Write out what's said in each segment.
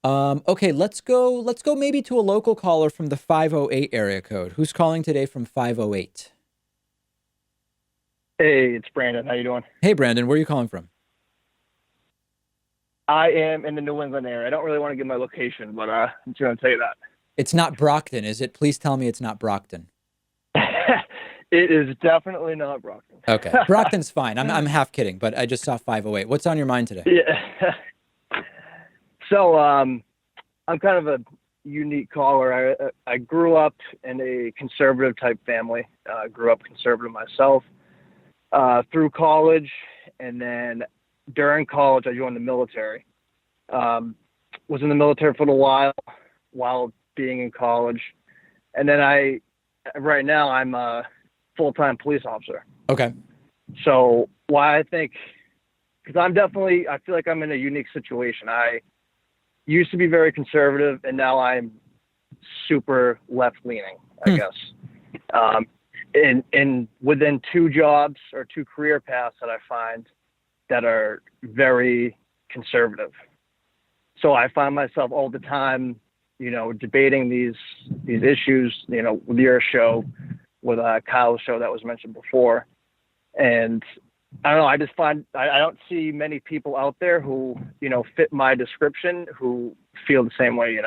Okay, let's go maybe to a local caller from the 508 area code. Who's calling today from 508? Hey, it's Brandon. How you doing? Hey, Brandon, where are you calling from? I am in the New England area. I don't really want to give my location, but I'm just gonna tell you It's not Brockton, is it? Please tell me it's not Brockton. that. It is definitely not Brockton. Okay, Brockton's fine. I'm half kidding, but I just saw 508. What's on your mind today? Yeah. So I'm kind of a unique caller. I grew up in a conservative type family. Grew up conservative myself through college, and then during college I joined the military. Was in the military for a while being in college, and then right now I'm a full-time police officer. Okay. So why I think, because I feel like I'm in a unique situation. I used to be very conservative, and now I'm super left-leaning, I Hmm. guess. And within two jobs or two career paths that I find that are very conservative. So I find myself all the time, debating these issues, with your show, with Kyle's show that was mentioned before. And I don't know, I just find I don't see many people out there who, fit my description who feel the same way.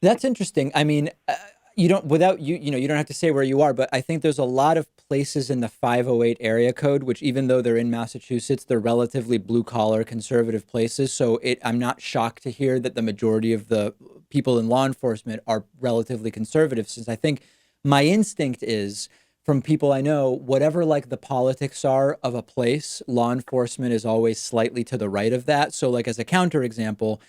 That's interesting. I mean, you don't without you don't have to say where you are, but I think there's a lot of places in the 508 area code which, even though they're in Massachusetts, they're relatively blue collar conservative places. So I'm not shocked to hear that the majority of the people in law enforcement are relatively conservative, since I think my instinct is, from people I know, whatever like the politics are of a place, law enforcement is always slightly to the right of that. So like, as a counterexample,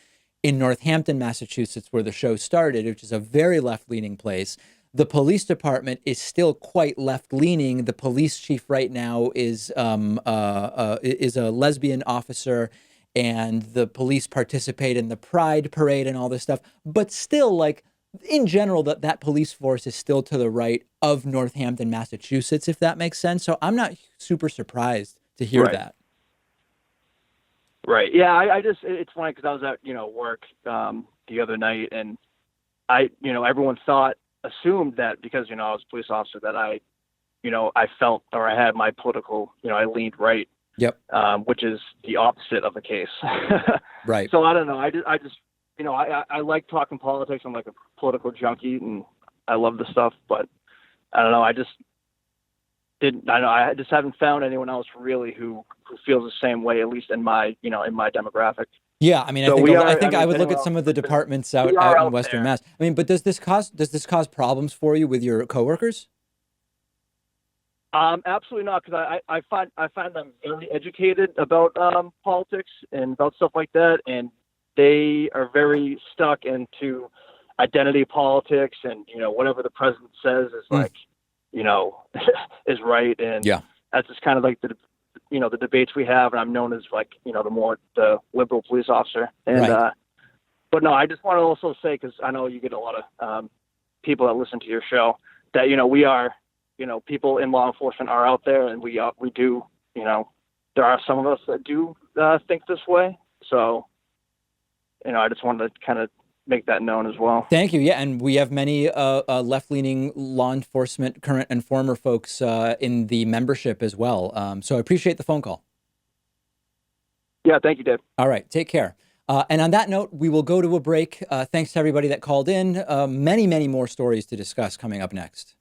in Northampton, Massachusetts, where the show started, which is a very left-leaning place, the police department is still quite left-leaning. The police chief right now is a lesbian officer, and the police participate in the Pride parade and all this stuff. But still, like, in general, that police force is still to the right of Northampton, Massachusetts, if that makes sense. So I'm not super surprised to hear Right. that. Right. Yeah. I just, it's funny because I was at, work the other night, and everyone assumed that because, I was a police officer that I felt, or I had my political, I leaned right, Yep. which is the opposite of the case. Right. So I don't know. I just, I like talking politics. I'm like a political junkie, and I love the stuff, but I don't know. I just haven't found anyone else really who feels the same way, at least in my, in my demographic. Yeah, I mean, I So think we I are, I think mean, I if would look anyone at else some is of the listening, departments we out are in out Western there. Mass. I mean, but does this cause problems for you with your coworkers? Absolutely not, because I find them very educated about politics and about stuff like that, and they are very stuck into identity politics, and whatever the president says is Mm, like, is right, and yeah. that's just kind of like the debates we have, and I'm known as like the liberal police officer, and Right. but no, I just want to also say, because I know you get a lot of people that listen to your show, that we are, people in law enforcement are out there, and we do, there are some of us that do think this way. So, I just wanted to kind of make that known as well. Thank you. Yeah, and we have many left-leaning law enforcement current and former folks in the membership as well. So I appreciate the phone call. Yeah, thank you, Dave. All right, take care. And on that note, we will go to a break. Thanks to everybody that called in. Many, many more stories to discuss coming up next.